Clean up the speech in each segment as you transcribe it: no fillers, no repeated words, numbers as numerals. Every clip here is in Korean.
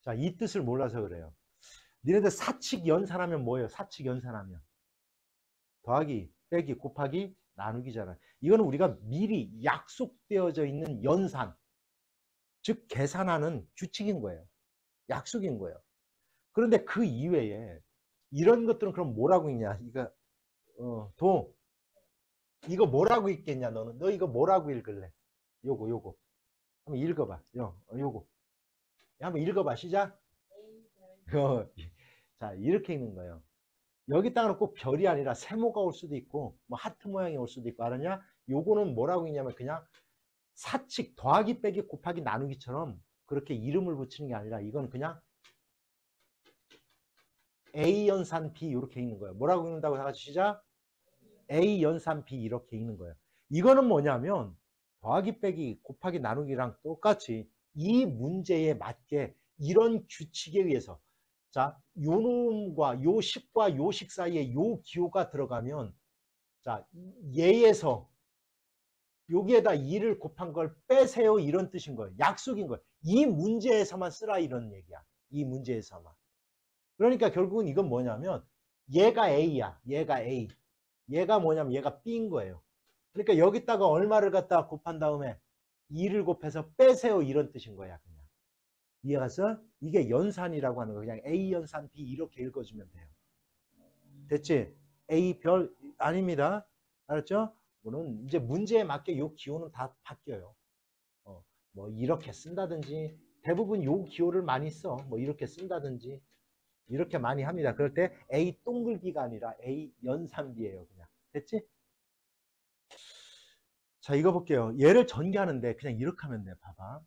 자, 이 뜻을 몰라서 그래요. 니네들 사칙 연산하면 뭐예요? 사칙 연산하면 더하기, 빼기, 곱하기, 나누기잖아. 이거는 우리가 미리 약속되어져 있는 연산, 즉 계산하는 규칙인 거예요. 약속인 거예요. 그런데 그 이외에 이런 것들은 그럼 뭐라고 있냐? 이거 이거 뭐라고 읽겠냐? 너는 너 이거 뭐라고 읽을래? 요거 한번 읽어봐. 요거 한번 읽어봐. 시작. 자, 이렇게 읽는 거예요. 여기다가는 꼭 별이 아니라 세모가 올 수도 있고 뭐 하트 모양이 올 수도 있고 알았냐? 요거는 뭐라고 읽냐면 그냥 사칙 더하기 빼기 곱하기 나누기처럼 그렇게 이름을 붙이는 게 아니라 이건 그냥 A 연산 B 이렇게 읽는 거예요. 뭐라고 읽는다고 다 같이 시작. A 연산 B 이렇게 읽는 거예요. 이거는 뭐냐면 더하기 빼기 곱하기 나누기랑 똑같이 이 문제에 맞게 이런 규칙에 의해서 자, 요 놈과 요 식과 요 식 사이에 요 기호가 들어가면 자, 얘에서 여기에다 2를 곱한 걸 빼세요 이런 뜻인 거예요. 약속인 거예요. 이 문제에서만 쓰라 이런 얘기야. 이 문제에서만. 그러니까 결국은 이건 뭐냐면 얘가 A야. 얘가 A. 얘가 뭐냐면 얘가 B인 거예요. 그러니까 여기다가 얼마를 갖다 곱한 다음에 2를 곱해서 빼세요 이런 뜻인 거야. 그냥. 이해가서 이게 연산이라고 하는 거 그냥 A 연산 B 이렇게 읽어주면 돼요. 됐지? A 별 아닙니다. 알았죠? 물론 이제 문제에 맞게 요 기호는 다 바뀌어요. 뭐 이렇게 쓴다든지 대부분 요 기호를 많이 써. 뭐 이렇게 쓴다든지 이렇게 많이 합니다. 그럴 때 A 동글기가 아니라 A 연산비예요. 그냥. 됐지? 자, 이거 볼게요. 얘를 전개하는데 그냥 이렇게 하면 돼. 봐봐.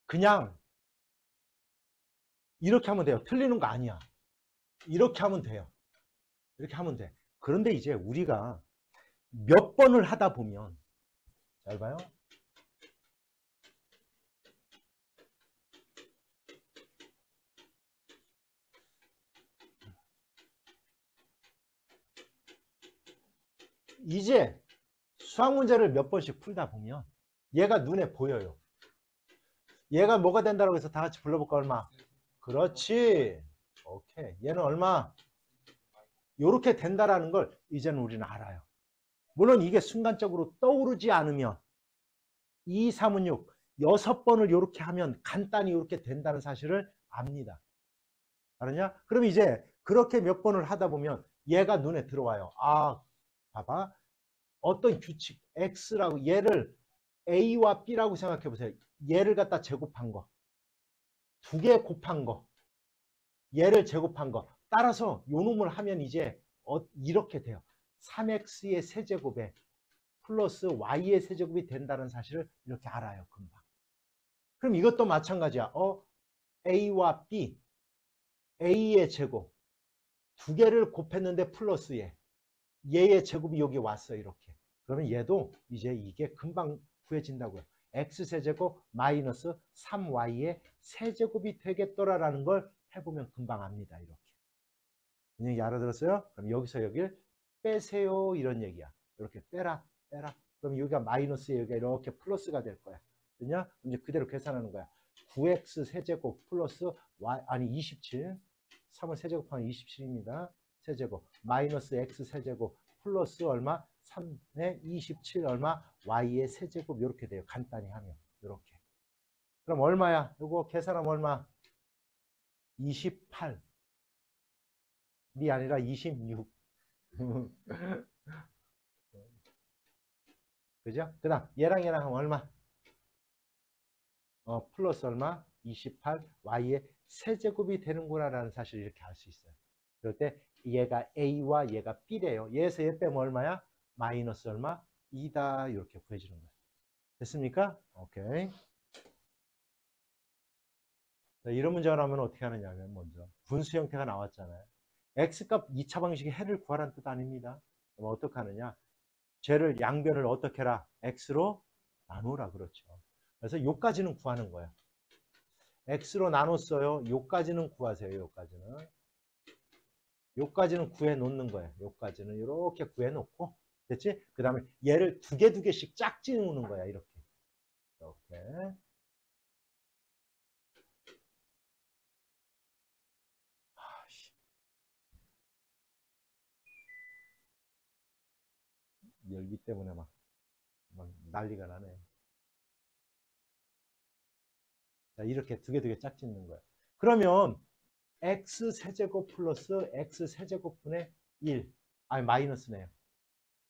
그냥 이렇게 하면 돼요. 틀리는 거 아니야. 이렇게 하면 돼요. 이렇게 하면 돼. 그런데 이제 우리가 몇 번을 하다 보면 잘 봐요. 이제 수학 문제를 몇 번씩 풀다 보면 얘가 눈에 보여요. 얘가 뭐가 된다고 해서 다 같이 불러볼까? 얼마? 그렇지. 오케이. 얘는 얼마? 요렇게 된다라는 걸 이제는 우리는 알아요. 물론 이게 순간적으로 떠오르지 않으면 2, 3은 6, 6번을 요렇게 하면 간단히 요렇게 된다는 사실을 압니다. 알았냐? 그럼 이제 그렇게 몇 번을 하다 보면 얘가 눈에 들어와요. 아, 봐봐. 어떤 규칙 X라고 얘를 A와 B라고 생각해 보세요. 얘를 갖다 제곱한 거. 두 개 곱한 거. 얘를 제곱한 거. 따라서 요 놈을 하면 이제 이렇게 돼요. 3x의 세제곱에 플러스 y의 세제곱이 된다는 사실을 이렇게 알아요. 금방. 그럼 이것도 마찬가지야. A와 B. A의 제곱. 두 개를 곱했는데 플러스 얘의 제곱이 여기 왔어. 이렇게. 그러면 얘도 이제 이게 금방 구해진다고요. x세제곱 마이너스 3y의 세제곱이 되겠더라라는 걸 해보면 금방 압니다. 이렇게. 그냥 알아들었어요? 그럼 여기서 여기를 빼세요. 이런 얘기야. 이렇게 빼라. 그럼 여기가 마이너스 여기가 이렇게 플러스가 될 거야. 그냥 이제 그대로 계산하는 거야. 9x 세제곱 플러스 y 아니 27. 3을 세제곱하면 27입니다. 세제곱 마이너스 x 세제곱 플러스 얼마? 3의 27 얼마? y의 세제곱 이렇게 돼요. 간단히 하면 이렇게. 그럼 얼마야? 이거 계산하면 얼마? 28. 이 아니라 26. 그죠? 그 다음 얘랑 하면 얼마? 플러스 얼마? 28 y의 세제곱이 되는구나 라는 사실을 이렇게 알 수 있어요. 그럴 때 얘가 A와 얘가 B래요. 얘에서 얘 빼면 얼마야? 마이너스 얼마? 2다 이렇게 구해지는 거예요. 됐습니까? 오케이. 자, 이런 문제가 나오면 어떻게 하느냐면 먼저 분수 형태가 나왔잖아요. X값 2차 방식의 해를 구하라는 뜻 아닙니다. 그럼 어떻게 하느냐? 쟤를 양변을 어떻게 해라? X로 나누라 그렇죠. 그래서 요까지는 구하는 거예요. X로 나눴어요. 요까지는 구하세요. 요까지는 구해 놓는 거예요. 요까지는 이렇게 구해 놓고 됐지? 그 다음에 얘를 두 개씩 짝지 놓는 거야. 이렇게. 오늘 이 때문에 막 난리가 나네. 자, 이렇게 두 개 짝짓는 거야. 그러면 x세제곱 플러스 x세제곱분의 1. 아니, 마이너스네요.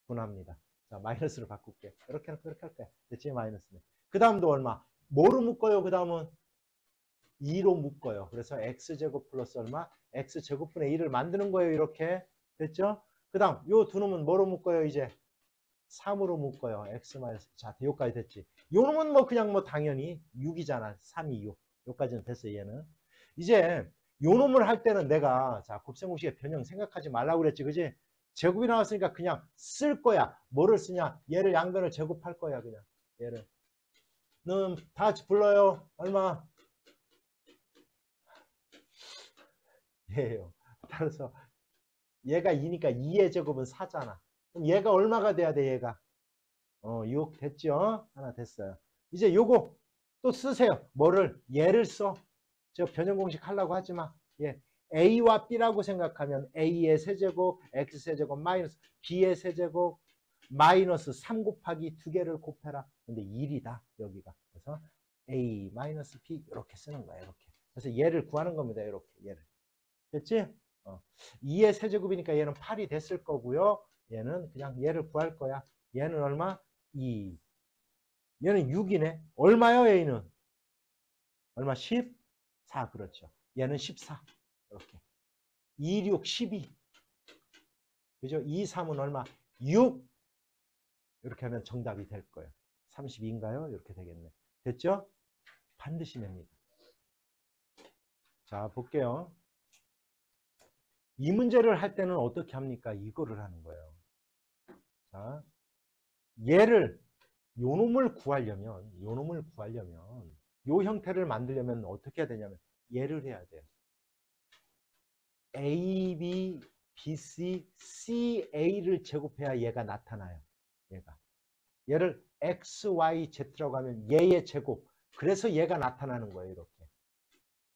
분합니다. 자, 마이너스로 바꿀게. 이렇게 이렇게 할 거야. 됐지? 마이너스네. 그 다음도 얼마? 뭐로 묶어요? 그 다음은 2로 묶어요. 그래서 x제곱 플러스 얼마? x제곱분의 1을 만드는 거예요. 이렇게. 됐죠? 그 다음 요 두 놈은 뭐로 묶어요? 이제 3으로 묶어요. x 마이너스. 자, 요까지 됐지. 요 놈은 뭐 그냥 뭐 당연히 6이잖아. 3이 6. 요까지는 됐어요. 얘는. 이제 요 놈을 할 때는 내가 자, 곱셈공식의 변형 생각하지 말라고 그랬지. 그지? 제곱이 나왔으니까 그냥 쓸 거야. 뭐를 쓰냐? 얘를 양변을 제곱할 거야. 그냥 얘를. 는 다 같이 불러요. 얼마? 얘예요. 따라서 얘가 2니까 2의 제곱은 4잖아. 그럼 얘가 얼마가 돼야 돼? 얘가 6 됐죠? 하나 됐어요. 이제 요거 또 쓰세요. 뭐를? 얘를 써. 저 변형 공식 하려고 하지 마. 예. A와 B라고 생각하면 A의 세제곱, X 세제곱 마이너스 B의 세제곱 마이너스 3 곱하기 2개를 곱해라. 근데 1이다. 여기가. 그래서 A 마이너스 B 이렇게 쓰는 거야. 이렇게. 그래서 얘를 구하는 겁니다. 이렇게 얘를. 됐지? 2의 세제곱이니까 얘는 8이 됐을 거고요. 얘는 그냥 얘를 구할 거야. 얘는 얼마? 2. 얘는 6이네. 얼마요, A는? 얼마? 14. 그렇죠. 얘는 14. 이렇게. 2, 6, 12. 그죠? 2, 3은 얼마? 6. 이렇게 하면 정답이 될 거예요. 32인가요? 이렇게 되겠네. 됐죠? 반드시 냅니다. 자, 볼게요. 이 문제를 할 때는 어떻게 합니까? 이거를 하는 거예요. 자, 얘를 요 놈을 구하려면 요 형태를 만들려면 어떻게 해야 되냐면 얘를 해야 돼요. A, B, B, C, C, A를 제곱해야 얘가 나타나요. 얘를 X, Y, Z라고 하면 얘의 제곱. 그래서 얘가 나타나는 거예요. 이렇게.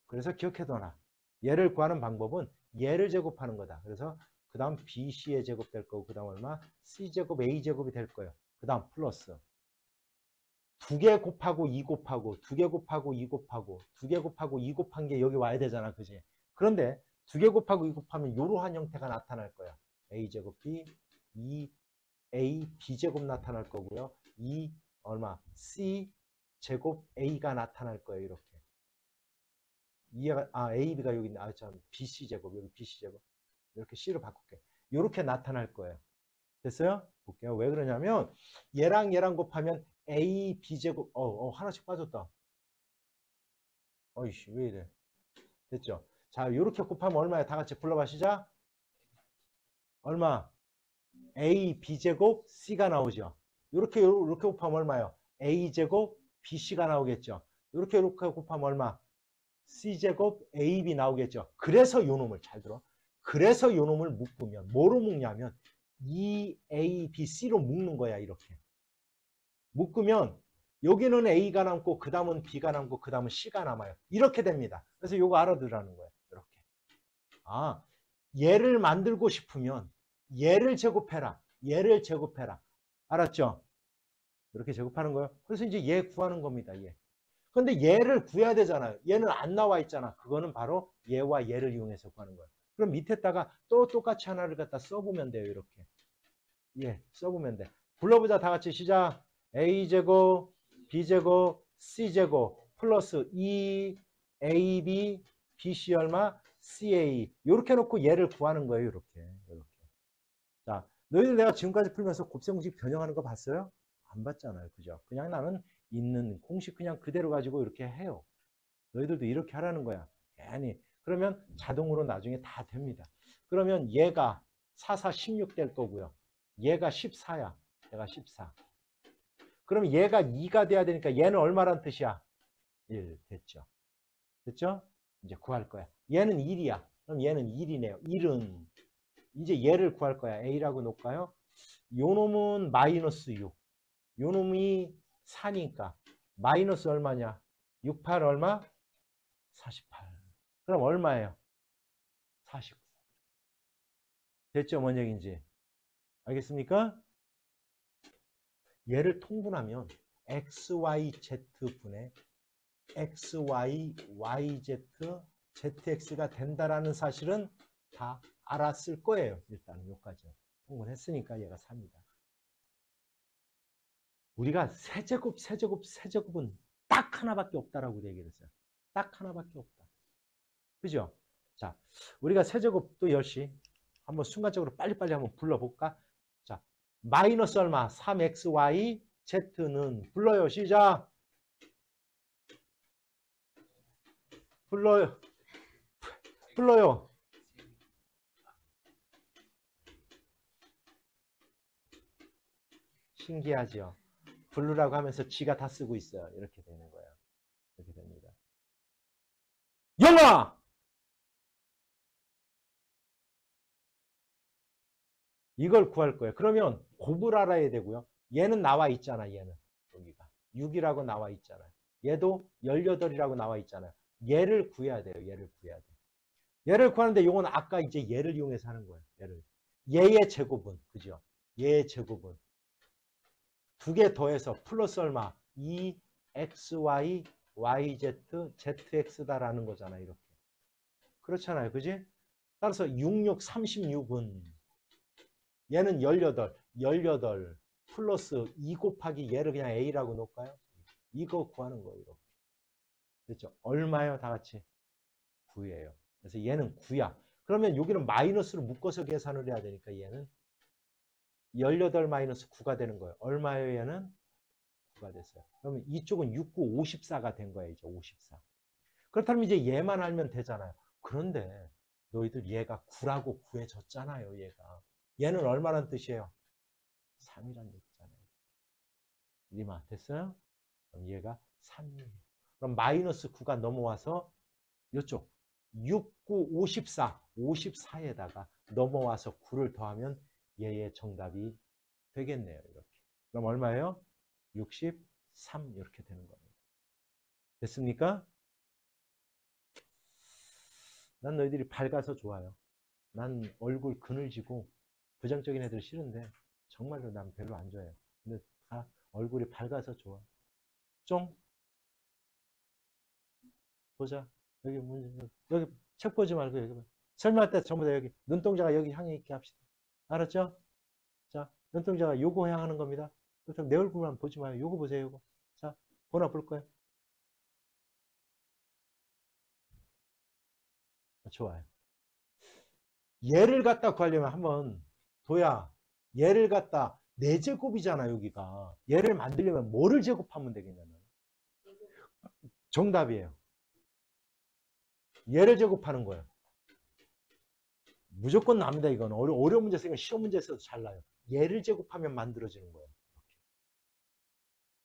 그래서 기억해둬라. 얘를 구하는 방법은 얘를 제곱하는 거다. 그래서 그 다음 BC의 제곱 될 거고 그 다음 얼마? C제곱, A제곱이 될 거예요. 그 다음 플러스 2개 곱하고 2 곱하고 2개 곱하고 2 곱하고 2개 곱하고 2 곱한 게 여기 와야 되잖아. 그지? 그런데 2개 곱하고 2 곱하면 이러한 형태가 나타날 거야. A제곱 B, 2A, B제곱 나타날 거고요. 2 얼마? C제곱 A가 나타날 거예요. 이렇게. A, B가 여기 있네. 참, BC제곱, 여기 BC제곱. 이렇게 C로 바꿀게. 이렇게 나타날 거예요. 됐어요? 볼게요. 왜 그러냐면, 얘랑 얘랑 곱하면 A, B제곱, 하나씩 빠졌다. 어이씨, 왜 이래. 됐죠? 자, 이렇게 곱하면 얼마야? 다 같이 불러봐, 시작. 얼마? A, B제곱, C가 나오죠. 이렇게 곱하면 얼마요? A제곱, BC가 나오겠죠. 이렇게 곱하면 얼마? C제곱 AB 나오겠죠. 그래서 요 놈을 잘 들어. 그래서 요 놈을 묶으면 뭐로 묶냐면 A, B, C로 묶는 거야. 이렇게. 묶으면 여기는 A가 남고 그 다음은 B가 남고 그 다음은 C가 남아요. 이렇게 됩니다. 그래서 요거 알아두라는 거예요. 이렇게. 얘를 만들고 싶으면 얘를 제곱해라. 얘를 제곱해라. 알았죠? 이렇게 제곱하는 거예요. 그래서 이제 얘 구하는 겁니다. 얘. 근데 얘를 구해야 되잖아요. 얘는 안 나와 있잖아. 그거는 바로 얘와 얘를 이용해서 구하는 거예요. 그럼 밑에다가 또 똑같이 하나를 갖다 써보면 돼요. 이렇게. 예, 써보면 돼. 불러보자. 다 같이 시작. A제곱, B제곱, C제곱 플러스 2AB, BC 얼마? CA. 이렇게 해놓고 얘를 구하는 거예요. 이렇게. 자, 너희들 내가 지금까지 풀면서 곱셈공식 변형하는 거 봤어요? 안 봤잖아요. 그죠? 그냥 나는 있는 공식 그냥 그대로 가지고 이렇게 해요. 너희들도 이렇게 하라는 거야. 괜히. 그러면 자동으로 나중에 다 됩니다. 그러면 얘가 4, 4, 16 될 거고요. 얘가 14야. 얘가 14. 그럼 얘가 2가 돼야 되니까 얘는 얼마란 뜻이야? 1. 됐죠. 됐죠? 이제 구할 거야. 얘는 1이야. 그럼 얘는 1이네요. 1은 이제 얘를 구할 거야. A라고 놓을까요? 요 놈은 마이너스 6. 요 놈이 4니까 마이너스 얼마냐? 6, 8 얼마? 48. 그럼 얼마예요? 49. 됐죠? 뭔 얘기인지. 알겠습니까? 얘를 통분하면 XYZ분의 XY, YZ, ZX가 된다라는 사실은 다 알았을 거예요. 일단은 여기까지 통분했으니까 얘가 3이다. 우리가 세제곱은 딱 하나밖에 없다라고 얘기를 했어요. 딱 하나밖에 없다. 그죠? 자, 우리가 세제곱도 역시 한번 순간적으로 빨리빨리 한번 불러볼까? 자, 마이너스 얼마? 3xy z는 불러요. 시작. 불러요. 불러요. 신기하죠? 부르라고 하면서 지가 다 쓰고 있어요. 이렇게 되는 거예요. 이렇게 됩니다. 영아! 이걸 구할 거예요. 그러면 곱을 알아야 되고요. 얘는 나와 있잖아. 얘는 여기가 6이라고 나와 있잖아요. 얘도 18이라고 나와 있잖아요. 얘를 구해야 돼요. 얘를 구해야 돼요. 얘를 구하는데 요건 아까 이제 얘를 이용해서 하는 거예요. 얘의 제곱은 그죠? 얘의 제곱은 두 개 더해서 플러스 얼마? 2xy yz zx다라는 거잖아요. 이렇게. 그렇잖아요. 그지? 따라서 66, 36은 얘는 18 플러스 2 곱하기 얘를 그냥 a라고 놓을까요? 이거 구하는 거예요. 이렇게. 됐죠? 얼마예요? 다 같이? 9예요. 그래서 얘는 9야. 그러면 여기는 마이너스로 묶어서 계산을 해야 되니까 얘는 18 마이너스 9가 되는 거예요. 얼마예요? 얘는 9가 됐어요. 그러면 이쪽은 6, 9, 54가 된 거예요. 이제 54. 그렇다면 이제 얘만 알면 되잖아요. 그런데 너희들 얘가 9라고 구해졌잖아요. 얘는 얼마란 뜻이에요? 3이란 얘기잖아요. 리마 됐어요? 그럼 얘가 3이에요. 그럼 마이너스 9가 넘어와서 이쪽 6, 9, 54, 54에다가 넘어와서 9를 더하면 얘의 정답이 되겠네요. 이렇게. 그럼 얼마예요? 63 이렇게 되는 겁니다. 됐습니까? 난 너희들이 밝아서 좋아요. 난 얼굴 그늘지고 부정적인 애들 싫은데 정말로 난 별로 안 좋아해요. 근데 다 얼굴이 밝아서 좋아. 쫑 보자. 여기 문제 여기 책 보지 말고 여기 봐. 설명할 때 전부 다 여기 눈동자가 여기 향해 있게 합시다. 알았죠? 자, 눈동자가 요거 향하는 겁니다. 그렇다면 내 얼굴만 보지 마요. 요거 보세요. 요거. 자, 보나 볼 거예요. 좋아요. 얘를 갖다 구하려면 한번 도야 얘를 갖다 4제곱이잖아 여기가. 얘를 만들려면 뭐를 제곱하면 되겠냐면 정답이에요. 얘를 제곱하는 거예요. 무조건 납니다. 이건 어려운 문제 쓰면 시험 문제에서도 잘 나요. 얘를 제곱하면 만들어지는 거예요.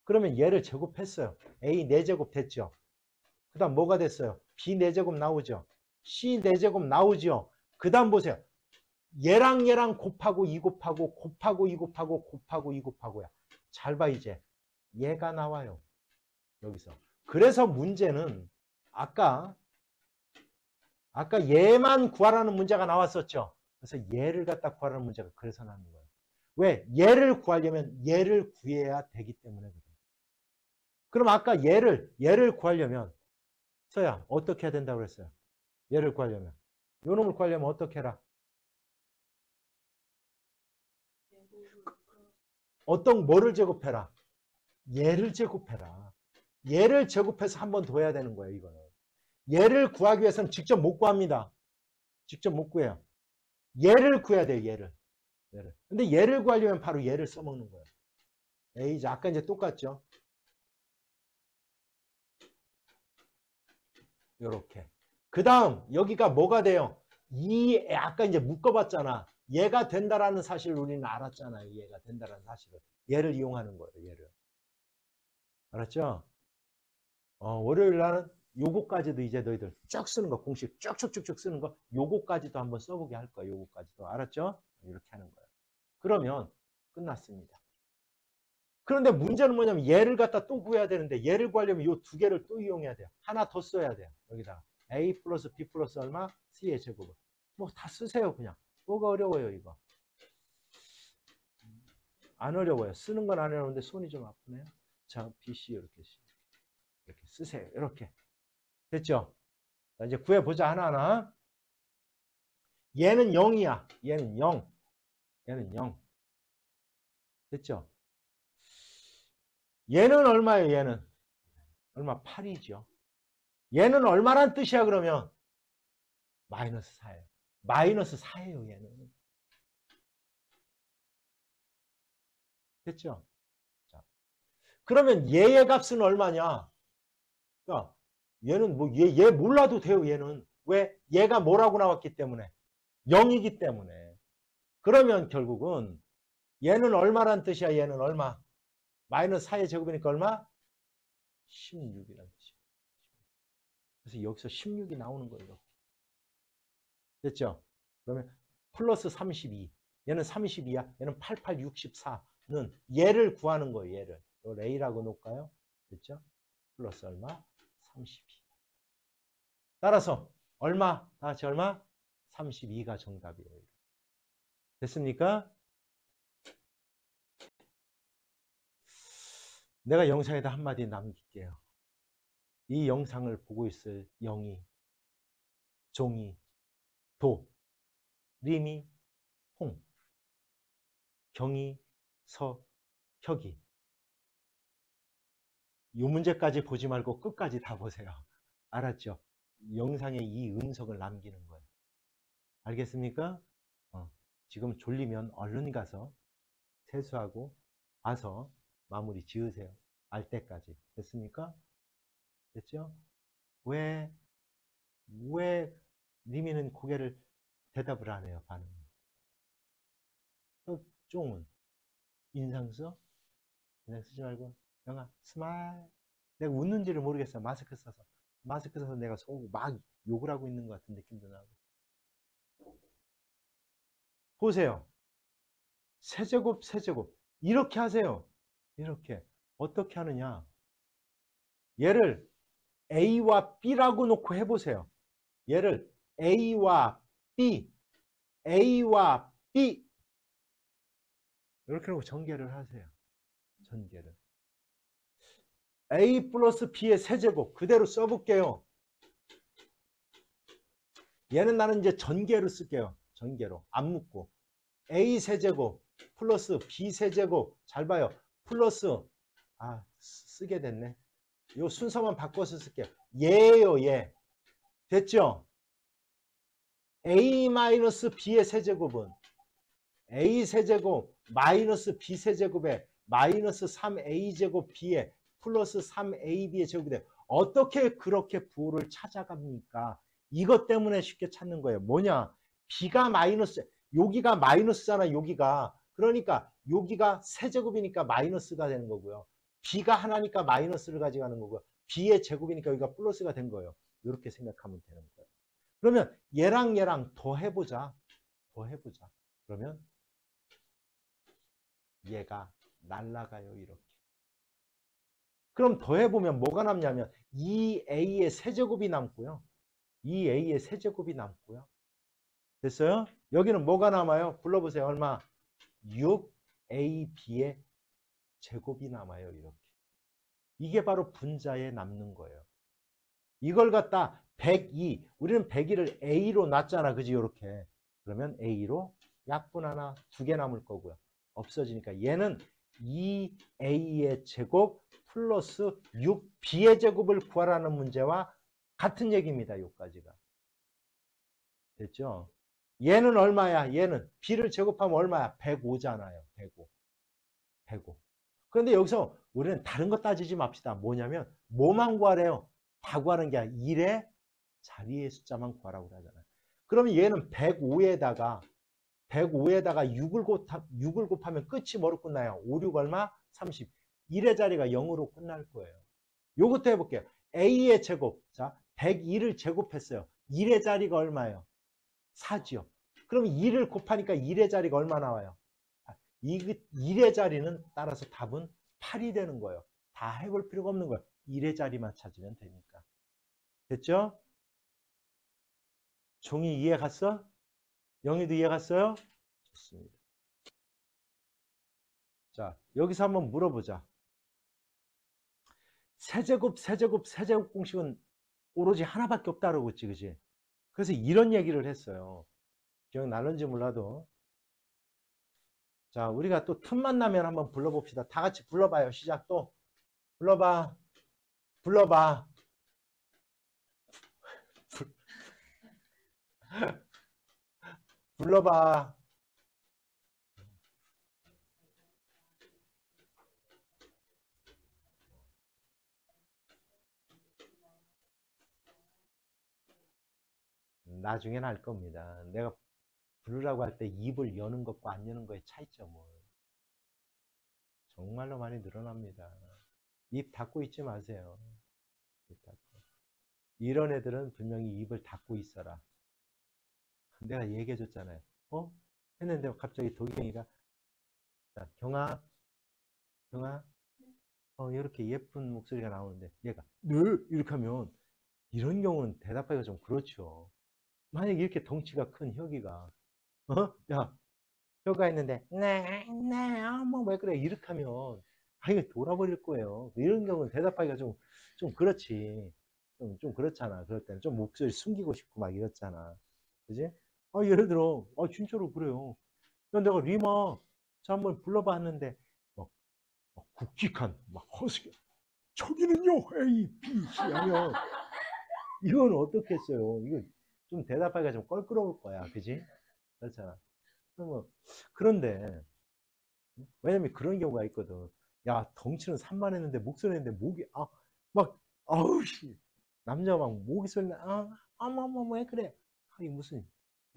그러면 얘를 제곱했어요. A 4제곱 됐죠. 그 다음 뭐가 됐어요? B 4제곱 나오죠. C 4제곱 나오죠. 그 다음 보세요. 얘랑 얘랑 곱하고 2 곱하고 곱하고 2 곱하고 곱하고 2 곱하고야. 잘 봐 이제. 얘가 나와요. 여기서. 그래서 문제는 아까 얘만 구하라는 문제가 나왔었죠. 그래서 얘를 갖다 구하라는 문제가 그래서 나는 거예요. 왜? 얘를 구하려면 얘를 구해야 되기 때문에 그래요. 그럼 아까 얘를 구하려면 서야 어떻게 해야 된다고 그랬어요? 얘를 구하려면 요 놈을 구하려면 어떻게 해라? 어떤 뭐를 제곱해라? 얘를 제곱해라. 얘를 제곱해서 한 번 더 해야 되는 거예요. 이거는. 얘를 구하기 위해서는 직접 못 구합니다. 직접 못 구해요. 얘를 구해야 돼요. 얘를. 근데 얘를 구하려면 바로 얘를 써먹는 거예요. 에이, 아까 이제 똑같죠? 요렇게. 그 다음 여기가 뭐가 돼요? 아까 이제 묶어봤잖아. 얘가 된다라는 사실을 우리는 알았잖아요. 얘가 된다라는 사실을. 얘를 이용하는 거예요. 얘를. 알았죠? 월요일 날은 요거까지도 이제 너희들 쭉 쓰는 거, 공식 쭉쭉쭉쭉 쓰는 거, 요거까지도 한번 써보게 할 거야. 요거까지도. 알았죠? 이렇게 하는 거예요. 그러면 끝났습니다. 그런데 문제는 뭐냐면 얘를 갖다 또 구해야 되는데 얘를 구하려면 요 두 개를 또 이용해야 돼요. 하나 더 써야 돼요. 여기다가 a 플러스 b 플러스 얼마? c의 제곱을. 뭐 다 쓰세요 그냥. 뭐가 어려워요 이거. 안 어려워요. 쓰는 건 안 어려운데 손이 좀 아프네요. 자, BC 이렇게 쓰세요. 이렇게. 됐죠? 자, 이제 구해보자, 하나하나. 얘는 0이야. 얘는 0. 얘는 0. 됐죠? 얘는 얼마예요, 얘는? 얼마? 8이죠. 얘는 얼마란 뜻이야, 그러면? 마이너스 4예요. 마이너스 4예요, 얘는. 됐죠? 자, 그러면 얘의 값은 얼마냐? 야, 얘는 뭐, 얘 몰라도 돼요, 얘는. 왜? 얘가 뭐라고 나왔기 때문에. 0이기 때문에. 그러면 결국은 얘는 얼마란 뜻이야, 얘는 얼마? 마이너스 4의 제곱이니까 얼마? 16이란 뜻이야. 그래서 여기서 16이 나오는 거예요. 됐죠? 그러면 플러스 32. 얘는 32야. 얘는 88, 64는 얘를 구하는 거예요. 얘를. 이걸 A라고 놓을까요? 됐죠? 플러스 얼마? 32. 따라서 얼마? 다 같이 얼마? 32가 정답이에요. 됐습니까? 내가 영상에다 한마디 남길게요. 이 영상을 보고 있을 영희, 종이, 도, 리미, 홍, 경희, 서, 혁이. 이 문제까지 보지 말고 끝까지 다 보세요. 알았죠? 영상에 이 음성을 남기는 거예요. 알겠습니까? 지금 졸리면 얼른 가서 세수하고 와서 마무리 지으세요. 알 때까지. 됐습니까? 됐죠? 왜 리미는 고개를 대답을 안 해요, 반응. 쫑은 인상 써? 인상 쓰지 말고 영아 스마일. 내가 웃는지를 모르겠어. 마스크 써서. 마스크 써서 내가 막 욕을 하고 있는 것 같은 느낌도 나고. 보세요. 세제곱 세제곱 이렇게 하세요. 이렇게. 어떻게 하느냐. 얘를 A와 B라고 놓고 해보세요. 얘를 A와 B, A와 B 이렇게 놓고 전개를 하세요. 전개를. A 플러스 B의 세제곱 그대로 써볼게요. 얘는 나는 이제 전개로 쓸게요. 전개로. 안 묶고. A 세제곱 플러스 B 세제곱 잘 봐요. 플러스 쓰게 됐네. 이 순서만 바꿔서 쓸게요. 얘예요, 얘. 됐죠? A-B의 세제곱은 A 세제곱 마이너스 B 세제곱에 마이너스 3A제곱 B에 플러스 3AB의 제곱이 돼요. 어떻게 그렇게 부호를 찾아갑니까? 이것 때문에 쉽게 찾는 거예요. 뭐냐? B가 마이너스, 여기가 마이너스잖아, 여기가. 그러니까 여기가 세제곱이니까 마이너스가 되는 거고요. B가 하나니까 마이너스를 가져가는 거고요. B의 제곱이니까 여기가 플러스가 된 거예요. 이렇게 생각하면 되는 거예요. 그러면 얘랑 더해보자. 더해보자. 그러면 얘가 날라가요, 이렇게. 그럼 더해보면 뭐가 남냐면 2A의 세제곱이 남고요. 2A의 세제곱이 남고요. 됐어요? 여기는 뭐가 남아요? 불러보세요. 얼마? 6AB의 제곱이 남아요, 이렇게. 이게 바로 분자에 남는 거예요. 이걸 갖다 102, 우리는 102를 A로 놨잖아, 그지? 이렇게. 그러면 A로 약분 하나, 2개 남을 거고요. 없어지니까 얘는 2A의 제곱 플러스 6B의 제곱을 구하라는 문제와 같은 얘기입니다. 여기까지가. 됐죠? 얘는 얼마야? 얘는 B를 제곱하면 얼마야? 105잖아요. 105. 105. 그런데 여기서 우리는 다른 거 따지지 맙시다. 뭐냐면 뭐만 구하래요? 다 구하는 게 아니라 1의 자리의 숫자만 구하라고 하잖아요. 그러면 얘는 105에다가 6을 곱하면 끝이 뭐로 끝나요? 5, 6 얼마? 30. 1의 자리가 0으로 끝날 거예요. 요것도 해볼게요. A의 제곱. 자, 102를 제곱했어요. 1의 자리가 얼마예요? 4지요. 그럼 2를 곱하니까 1의 자리가 얼마 나와요? 1의 자리는 따라서 답은 8이 되는 거예요. 다 해볼 필요가 없는 거예요. 1의 자리만 찾으면 되니까. 됐죠? 종이 이해 갔어? 영희도 이해 갔어요? 좋습니다. 자, 여기서 한번 물어보자. 세제곱 공식은 오로지 하나밖에 없다라고 했지, 그지? 그래서 이런 얘기를 했어요. 기억나는지 몰라도. 자, 우리가 또 틈만 나면 한번 불러봅시다. 다 같이 불러봐요. 시작 또. 불러봐. 불러봐. 불러봐. 나중엔 할 겁니다. 내가 부르라고 할 때 입을 여는 것과 안 여는 거의 차이점은 정말로 많이 늘어납니다. 입 닫고 있지 마세요. 입 닫고. 이런 애들은 분명히 입을 닫고 있어라. 내가 얘기해 줬잖아요. 어? 했는데 갑자기 도경이가 경아 이렇게 예쁜 목소리가 나오는데 얘가 네? 이렇게 하면 이런 경우는 대답하기가 좀 그렇죠. 만약에 이렇게 덩치가 큰 혁이가 야 혀가 있는데 네, 왜 그래 이렇게 하면 이거 돌아버릴 거예요. 이런 경우는 대답하기가 좀 그렇지. 좀 그렇잖아. 그럴 때는 좀 목소리 숨기고 싶고 막 이렇잖아. 그지? 예를 들어 진짜로 그래요. 내가 리마 저 한번 불러봤는데 막 굵직한 막 허스키 저기는요 A, B, C 하면 이건 어떻겠어요. 이거 좀 대답하기가 좀 껄끄러울 거야. 그지? 그렇잖아. 그런데 왜냐면 그런 경우가 있거든. 야 덩치는 산만했는데 목소리인데 목이 막 아우 씨 남자 막 목이 소리 왜 그래? 이 무슨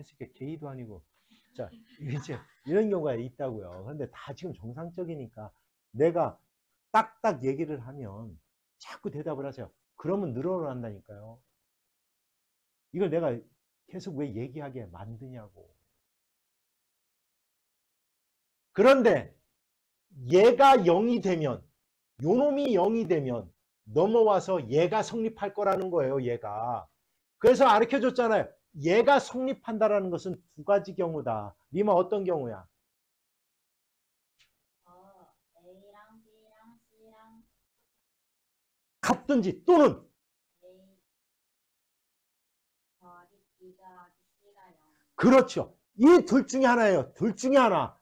새끼 게이도 아니고 자 이제 이런 경우가 있다고요. 근데 다 지금 정상적이니까 내가 딱딱 얘기를 하면 자꾸 대답을 하세요. 그러면 늘어난다니까요. 이걸 내가 계속 왜 얘기하게 만드냐고. 그런데 얘가 0이 되면 요놈이 0이 되면 넘어와서 얘가 성립할 거라는 거예요. 얘가. 그래서 가르쳐 줬잖아요. 얘가 성립한다라는 것은 두 가지 경우다. 리마 어떤 경우야? A랑 B랑 C랑 같든지 또는 A 더하기 B 더하기 C가 0. 그렇죠. 이 둘 중에 하나예요. 둘 중에 하나.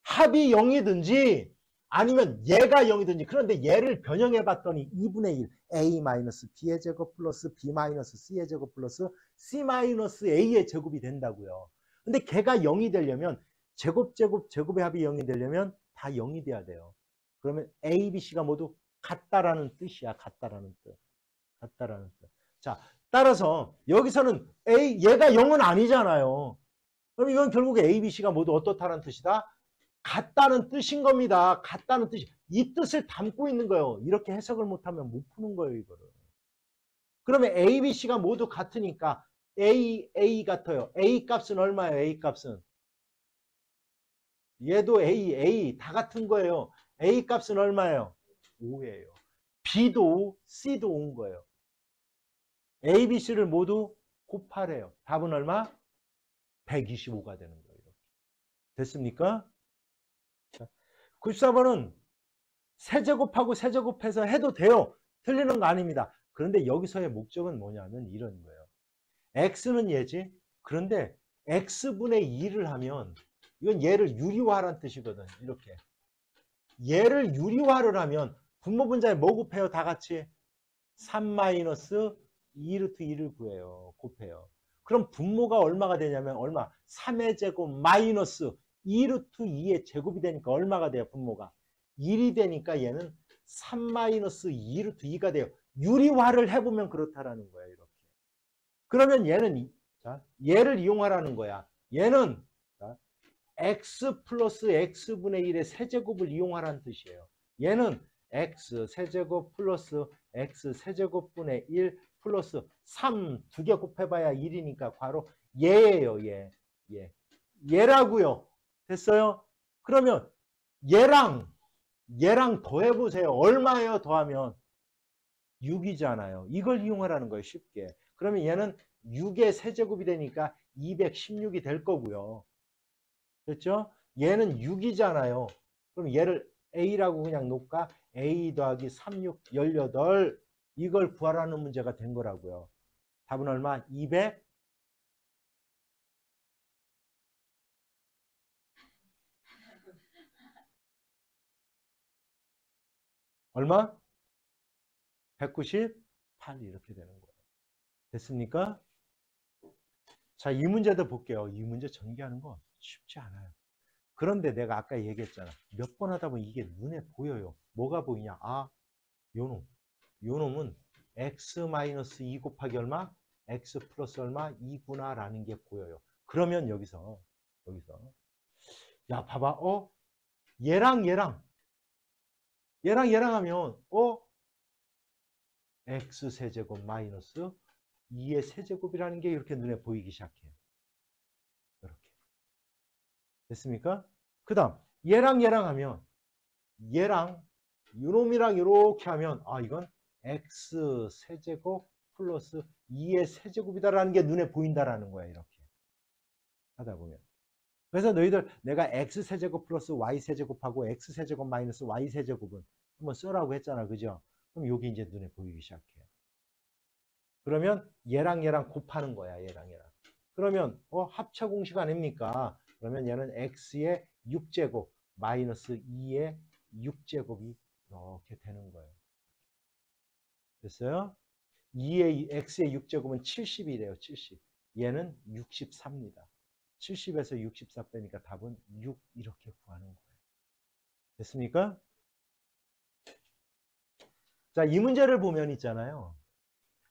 합이 0이든지 아니면 얘가 0이든지 그런데 얘를 변형해 봤더니 2분의 1 A-B의 제곱 플러스 B-C의 제곱 플러스 C-A의 제곱이 된다고요. 근데 걔가 0이 되려면 제곱의 합이 0이 되려면 다 0이 돼야 돼요. 그러면 A, B, C가 모두 같다라는 뜻이야. 같다라는 뜻. 같다라는 뜻. 자, 따라서 여기서는 얘가 0은 아니잖아요. 그럼 이건 결국에 A, B, C가 모두 어떻다는 뜻이다? 같다는 뜻인 겁니다. 같다는 뜻이. 이 뜻을 담고 있는 거예요. 이렇게 해석을 못하면 못 푸는 거예요, 이거를. 그러면 A, B, C가 모두 같으니까 A 같아요. A 값은 얼마예요, A 값은? 얘도 A 다 같은 거예요. A 값은 얼마예요? 5예요. B도 C도 5인 거예요. A, B, C를 모두 곱하래요. 답은 얼마? 125가 되는 거예요. 됐습니까? 94번은 세제곱하고 세제곱해서 해도 돼요. 틀리는 거 아닙니다. 그런데 여기서의 목적은 뭐냐면 이런 거예요. x는 얘지. 그런데 x분의 2를 하면 이건 얘를 유리화하라는 뜻이거든. 이렇게. 얘를 유리화를 하면 분모분자에 뭐 곱해요? 다 같이 3-2루트 2를 구해요. 곱해요. 그럼 분모가 얼마가 되냐면 얼마? 3의 제곱 마이너스 2루트 2의 제곱이 되니까 얼마가 돼요? 분모가 1이 되니까 얘는 3-2루트 2가 돼요. 유리화를 해보면 그렇다라는 거야. 이렇게. 그러면 얘는 얘를 이용하라는 거야. 얘는 x 플러스 x분의 1의 세제곱을 이용하라는 뜻이에요. 얘는 x 세제곱 플러스 x 세제곱분의 1 플러스 3 두 개 곱해봐야 1이니까 괄호 얘예요. 얘라고요. 됐어요? 그러면 얘랑 더해보세요. 얼마예요? 더하면 6이잖아요. 이걸 이용하라는 거예요. 쉽게. 그러면 얘는 6의 세제곱이 되니까 216이 될 거고요. 됐죠? 얘는 6이잖아요. 그럼 얘를 A라고 그냥 놓을까? A 더하기 3, 6, 18 이걸 구하라는 문제가 된 거라고요. 답은 얼마? 200? 얼마? 198 이렇게 되는 거예요. 됐습니까? 자, 이 문제도 볼게요. 이 문제 전개하는 거 쉽지 않아요. 그런데 내가 아까 얘기했잖아. 몇 번 하다 보면 이게 눈에 보여요. 뭐가 보이냐? 아, 요놈. 요놈은 x-2 곱하기 얼마? x 플러스 얼마? 2구나 라는 게 보여요. 그러면 여기서 야, 봐봐. 얘랑 하면 x 세제곱 마이너스 2의 세제곱이라는 게 이렇게 눈에 보이기 시작해요. 이렇게. 됐습니까? 그 다음 얘랑 하면 얘랑 요놈이랑 이렇게 하면 아 이건 x 세제곱 플러스 2의 세제곱이다라는 게 눈에 보인다라는 거야. 이렇게 하다 보면. 그래서 너희들 내가 x 세제곱 플러스 y 세제곱하고 x 세제곱 마이너스 y 세제곱은 한번 써라고 했잖아. 그죠? 그럼 여기 이제 눈에 보이기 시작해요. 그러면 얘랑 곱하는 거야. 얘랑. 그러면 합차 공식 아닙니까? 그러면 얘는 x의 6제곱 마이너스 2의 6제곱이 이렇게 되는 거예요. 됐어요? x의 6제곱은 70이래요. 70. 얘는 64입니다. 70에서 64 빼니까 답은 6 이렇게 구하는 거예요. 됐습니까? 자, 이 문제를 보면 있잖아요.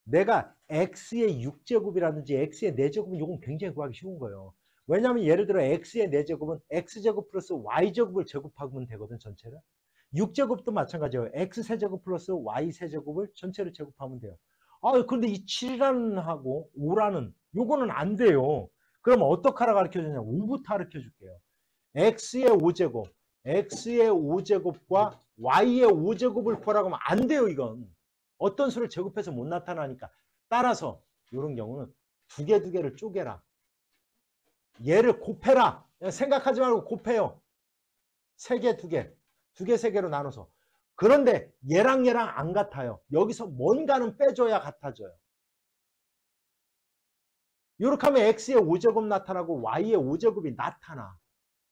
내가 x의 6제곱이라든지 x의 4제곱은 이건 굉장히 구하기 쉬운 거예요. 왜냐하면 예를 들어 x의 4제곱은 x제곱 플러스 y제곱을 제곱하면 되거든. 전체를. 6제곱도 마찬가지예요. x세제곱 플러스 y세제곱을 전체를 제곱하면 돼요. 그런데 이 7이라는 하고 5라는 요거는 안 돼요. 그럼 어떻게 하라 가르쳐주냐? 5부터 가르쳐줄게요. x의 5제곱과 y의 5제곱을 구하라고 하면 안 돼요. 이건. 어떤 수를 제곱해서 못 나타나니까. 따라서 이런 경우는 두 개를 쪼개라. 얘를 곱해라. 생각하지 말고 곱해요. 3개, 2개. 2개, 3개로 나눠서. 그런데 얘랑 안 같아요. 여기서 뭔가는 빼줘야 같아져요. 이렇게 하면 x의 5제곱 나타나고 y의 5제곱이 나타나.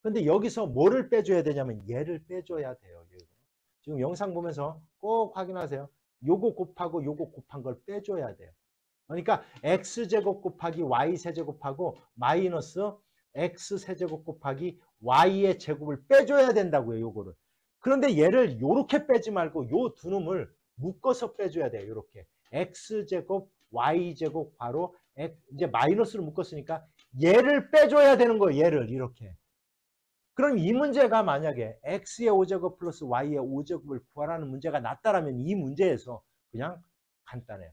근데 여기서 뭐를 빼줘야 되냐면 얘를 빼줘야 돼요. 지금 영상 보면서 꼭 확인하세요. 요거 곱하고 요거 곱한 걸 빼줘야 돼요. 그러니까 x제곱 곱하기 y세제곱하고 마이너스 x세제곱 곱하기 y의 제곱을 빼줘야 된다고요. 요거를. 그런데 얘를 요렇게 빼지 말고 요 두 놈을 묶어서 빼줘야 돼요. 요렇게. x제곱 y제곱 바로 이제 마이너스로 묶었으니까 얘를 빼줘야 되는 거예요. 얘를 이렇게. 그럼 이 문제가 만약에 x의 5제곱 플러스 y의 5제곱을 구하라는 문제가 났다라면 이 문제에서 그냥 간단해요.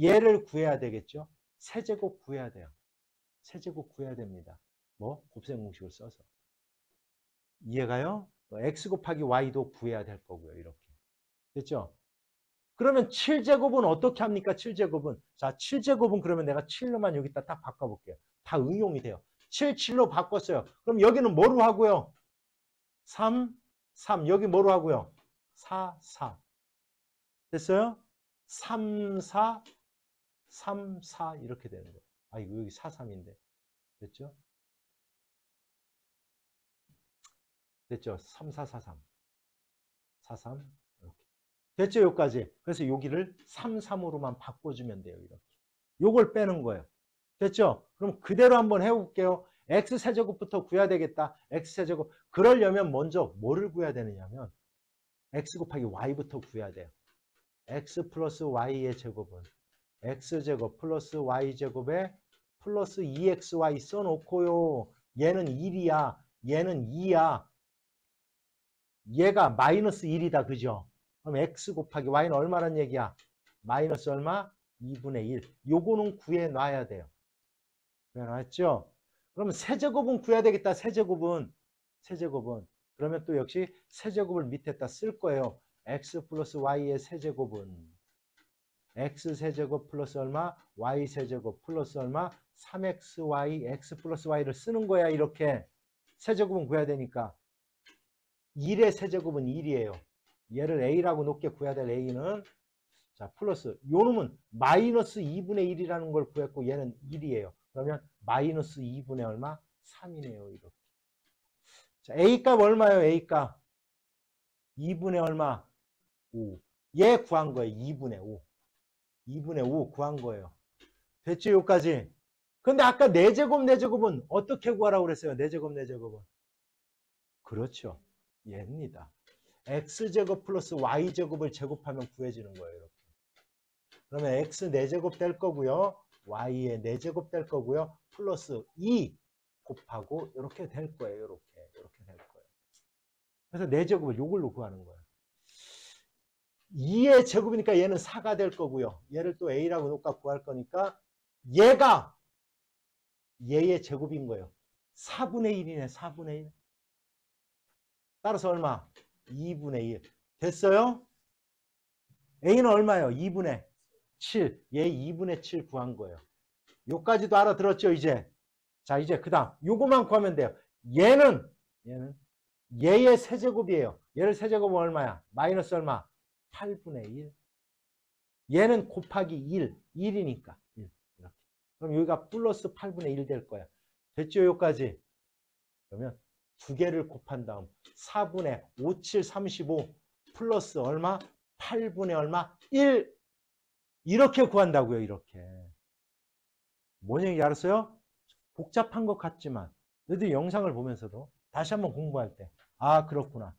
얘를 구해야 되겠죠. 세제곱 구해야 돼요. 세제곱 구해야 됩니다. 뭐? 곱셈 공식을 써서. 이해가요? x 곱하기 y도 구해야 될 거고요. 이렇게. 됐죠? 그러면 7제곱은 어떻게 합니까? 7제곱은. 자, 7제곱은 그러면 내가 7로만 여기다 딱 바꿔볼게요. 다 응용이 돼요. 7, 7로 바꿨어요. 그럼 여기는 뭐로 하고요? 3, 3. 여기 뭐로 하고요? 4, 4. 됐어요? 3, 4, 3, 4 이렇게 되는 거예요. 이거 여기 4, 3인데. 됐죠? 됐죠? 3, 4, 4, 3. 4, 3. 이렇게. 됐죠? 여기까지. 그래서 여기를 3, 3으로만 바꿔주면 돼요. 이렇게. 요걸 빼는 거예요. 됐죠? 그럼 그대로 한번 해볼게요. x세제곱부터 구해야 되겠다. x세제곱. 그러려면 먼저 뭐를 구해야 되느냐면 x 곱하기 y부터 구해야 돼요. x 플러스 y의 제곱은 x제곱 플러스 y제곱에 플러스 2xy 써놓고요. 얘는 1이야. 얘는 2야. 얘가 마이너스 1이다. 그죠? 그럼 x 곱하기 y는 얼마란 얘기야? 마이너스 얼마? 2분의 1. 요거는 구해놔야 돼요. 구해놨죠? 그러면 세제곱은 구해야 되겠다. 세제곱은. 그러면 또 역시 세제곱을 밑에다 쓸 거예요. x 플러스 y의 세제곱은 x세제곱 플러스 얼마? y세제곱 플러스 얼마? 3xy, x 플러스 y를 쓰는 거야. 이렇게. 세제곱은 구해야 되니까. 1의 세제곱은 1이에요. 얘를 a라고 높게 구해야 될 a는 자 플러스 요 놈은 마이너스 2분의 1이라는 걸 구했고 얘는 1이에요. 그러면 마이너스 2분의 얼마? 3이네요. 이렇게. 자, A값 얼마예요? A값 2분의 얼마? 5. 얘 구한 거예요. 2분의 5. 2분의 5 구한 거예요. 됐죠? 여기까지. 근데 아까 4제곱은 어떻게 구하라고 그랬어요? 4제곱은. 그렇죠. 얘입니다. x제곱 플러스 y제곱을 제곱하면 구해지는 거예요. 이렇게. 그러면 x 4제곱 될 거고요. y의 4제곱 될 거고요. 플러스 2 곱하고 이렇게 될 거예요. 이렇게 될 거예요. 그래서 4제곱을 요걸로 구하는 거예요. 2의 제곱이니까 얘는 4가 될 거고요. 얘를 또 a라고 놓고 구할 거니까 얘가 얘의 제곱인 거예요. 4분의 1이네. 4분의 1. 따라서 얼마? 2분의 1. 됐어요? a는 얼마예요? 2분의 7. 얘 2분의 7 구한 거예요. 요까지도 알아들었죠, 이제? 자, 이제 그 다음 요거만 구하면 돼요. 얘는 얘의 세제곱이에요. 얘를 세제곱은 얼마야? 마이너스 얼마? 8분의 1. 얘는 곱하기 1이니까 1. 이렇게. 그럼 여기가 플러스 8분의 1 될 거야. 됐죠, 요까지? 그러면 두 개를 곱한 다음 4분의 5, 7, 35 플러스 얼마? 8분의 얼마? 1. 이렇게 구한다고요. 이렇게. 뭔 얘기인지 알았어요? 복잡한 것 같지만 너희들 영상을 보면서도 다시 한번 공부할 때 아 그렇구나.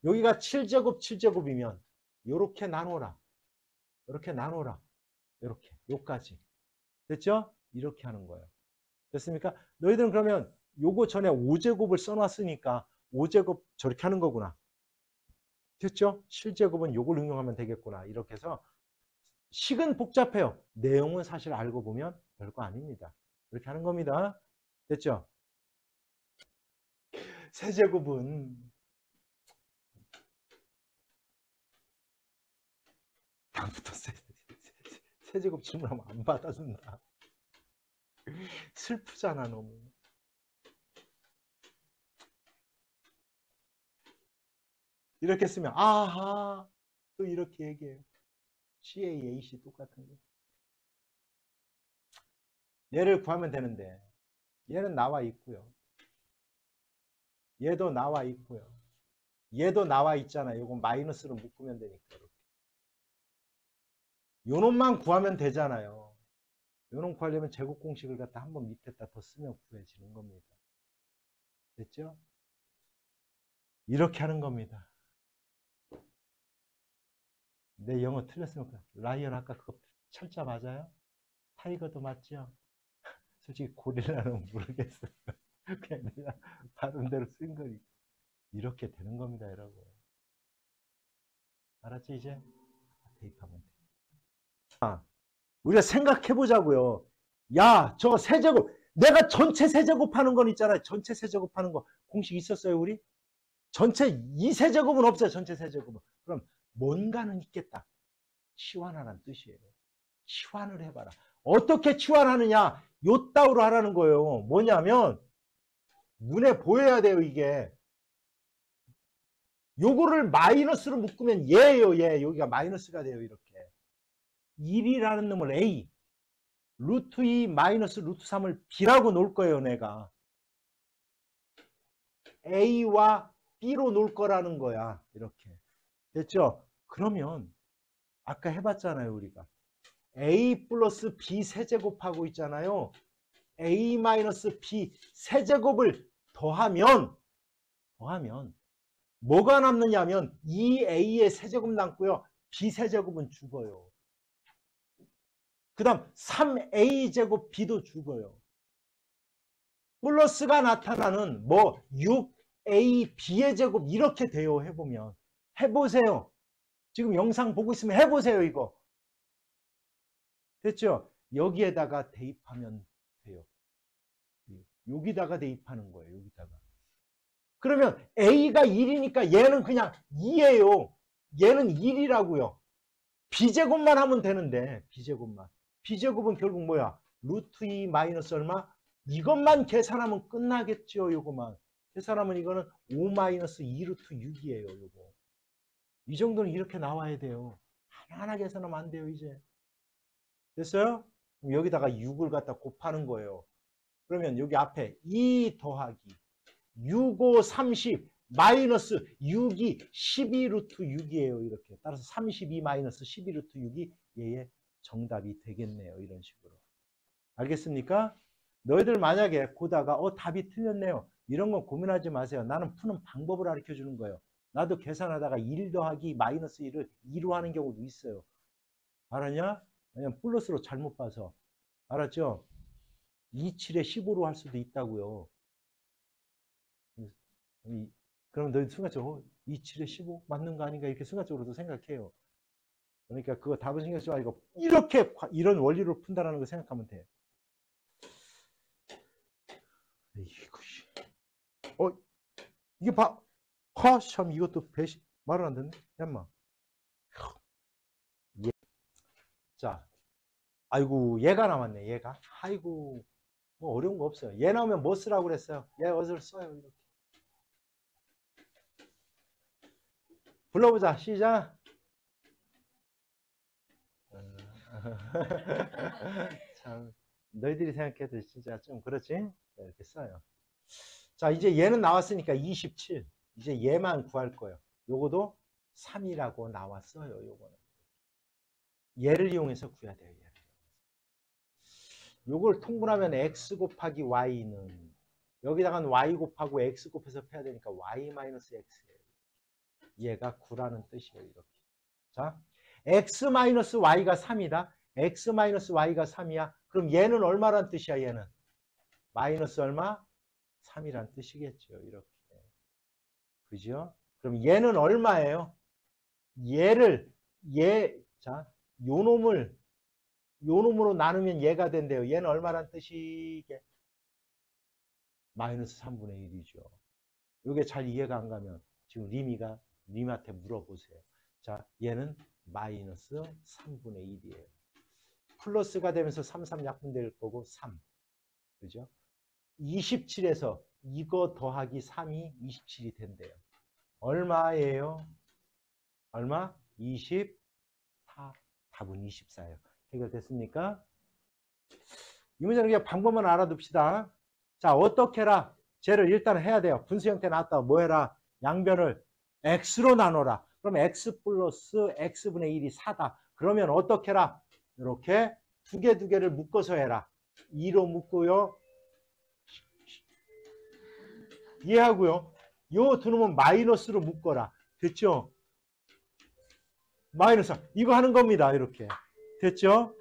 여기가 7제곱이면 이렇게 나눠라. 이렇게 나눠라. 이렇게. 요까지. 됐죠? 이렇게 하는 거예요. 됐습니까? 너희들은 그러면 요거 전에 5제곱을 써놨으니까 5제곱 저렇게 하는 거구나. 됐죠? 7제곱은 요걸 응용하면 되겠구나. 이렇게 해서 식은 복잡해요. 내용은 사실 알고 보면 별거 아닙니다. 이렇게 하는 겁니다. 됐죠? 세제곱은 다음부터 세제곱 질문하면 안 받아준다. 슬프잖아 너무. 이렇게 쓰면 아하 또 이렇게 얘기해요. CA, AC 똑같은 거. 얘를 구하면 되는데 얘는 나와 있고요. 얘도 나와 있고요. 얘도 나와 있잖아요. 이건 마이너스로 묶으면 되니까. 이렇게. 요놈만 구하면 되잖아요. 요놈 구하려면 제곱 공식을 갖다 한번 밑에다 더 쓰면 구해지는 겁니다. 됐죠? 이렇게 하는 겁니다. 내 영어 틀렸으면 라이언 아까 그거 철자 맞아요? 타이거도 맞죠? 솔직히 고릴라는 모르겠어요. 그냥 내가 받은 대로 쓴 거니. 이렇게 되는 겁니다, 여러분. 알았지, 이제? 대입하면 돼. 아, 우리가 생각해 보자고요. 야, 저 세제곱, 내가 전체 세제곱 하는 건 있잖아요. 전체 세제곱 하는 거. 공식 있었어요, 우리? 전체 2세제곱은 없어요, 전체 세제곱은. 그럼 뭔가는 있겠다. 치환하라는 뜻이에요. 치환을 해봐라. 어떻게 치환하느냐? 요따우로 하라는 거예요. 뭐냐면 눈에 보여야 돼요, 이게. 요거를 마이너스로 묶으면 얘예요, 얘. 여기가 마이너스가 돼요, 이렇게. 1이라는 놈을 A, 루트 2 마이너스 루트 3을 B라고 놓을 거예요, 내가. A와 B로 놓을 거라는 거야, 이렇게. 됐죠? 그러면 아까 해봤잖아요, 우리가. A 플러스 B 세제곱하고 있잖아요. A 마이너스 B 세제곱을 더하면 뭐가 남느냐면 2A의 세제곱 남고요. B 세제곱은 죽어요. 그 다음 3A제곱 B도 죽어요. 플러스가 나타나는 뭐 6A B의 제곱 이렇게 돼요. 해보면. 해보세요. 지금 영상 보고 있으면 해보세요. 이거. 됐죠? 여기에다가 대입하면 돼요. 여기다가 대입하는 거예요. 여기다가. 그러면 A가 1이니까 얘는 그냥 2예요. 얘는 1이라고요. B제곱만 하면 되는데 B제곱만. B제곱은 결국 뭐야? 루트 2 마이너스 얼마? 이것만 계산하면 끝나겠죠. 요거만. 계산하면 이거는 5-2 루트 6이에요. 요거. 이 정도는 이렇게 나와야 돼요. 하나하나 계산하면 안 돼요, 이제. 됐어요? 그럼 여기다가 6을 갖다 곱하는 거예요. 그러면 여기 앞에 2 더하기 6, 5, 30 마이너스 6이 12 루트 6이에요. 이렇게. 따라서 32 마이너스 12 루트 6이 얘의 정답이 되겠네요. 이런 식으로. 알겠습니까? 너희들 만약에 보다가 답이 틀렸네요. 이런 건 고민하지 마세요. 나는 푸는 방법을 가르쳐 주는 거예요. 나도 계산하다가 1 더하기 마이너스 1을 2로 하는 경우도 있어요. 알았냐? 왜냐면 플러스로 잘못 봐서. 알았죠? 27에 15로 할 수도 있다고요. 그럼 너희 순간적으로 27에 15 맞는 거 아닌가 이렇게 순간적으로도 생각해요. 그러니까 그거 답을 신경 쓰지 말고 이렇게 이런 원리로 푼다라는 거 생각하면 돼. 이것이 이게 참 이것도 배신 말을 안 듣네. 잠깐만. 자, 아이고 얘가 나왔네. 얘가. 아이고 뭐 어려운 거 없어요. 얘 나오면 뭐 쓰라고 그랬어요? 얘 어디서 써요 이렇게. 불러보자. 시작. 참 너희들이 생각해도 진짜 좀 그렇지? 이렇게 써요. 자, 이제 얘는 나왔으니까 27. 이제 얘만 구할 거예요. 요거도 3이라고 나왔어요. 요거는. 얘를 이용해서 구해야 돼요. 얘를. 요걸 통분하면 x 곱하기 y는 여기다가는 y 곱하고 x 곱해서 빼야 되니까 y-x예요. 얘가 9라는 뜻이에요. 이렇게. 자, x-y가 3이다. x-y가 3이야. 그럼 얘는 얼마란 뜻이야? 얘는 마이너스 얼마? 3이란 뜻이겠죠. 이렇게. 그죠? 그럼 얘는 얼마예요? 자, 요 놈으로 나누면 얘가 된대요. 얘는 얼마란 뜻이게? 마이너스 3분의 1이죠. 이게 잘 이해가 안 가면 지금 림한테 물어보세요. 자, 얘는 마이너스 3분의 1이에요. 플러스가 되면서 3 약분될 거고 3. 그죠? 27에서 이거 더하기 3이 27이 된대요. 얼마예요? 얼마? 24. 답은 24예요. 해결됐습니까? 이 문제는 그냥 방법만 알아둡시다. 자, 어떻게 해라? 쟤를 일단 해야 돼요. 분수 형태 나왔다. 뭐 해라? 양변을 x로 나눠라. 그럼 x 플러스 x분의 1이 4다. 그러면 어떻게 해라? 이렇게 두 개를 묶어서 해라. 2로 묶고요. 이해하고요. 요 두 놈은 마이너스로 묶어라. 됐죠? 마이너스. 이거 하는 겁니다. 이렇게. 됐죠?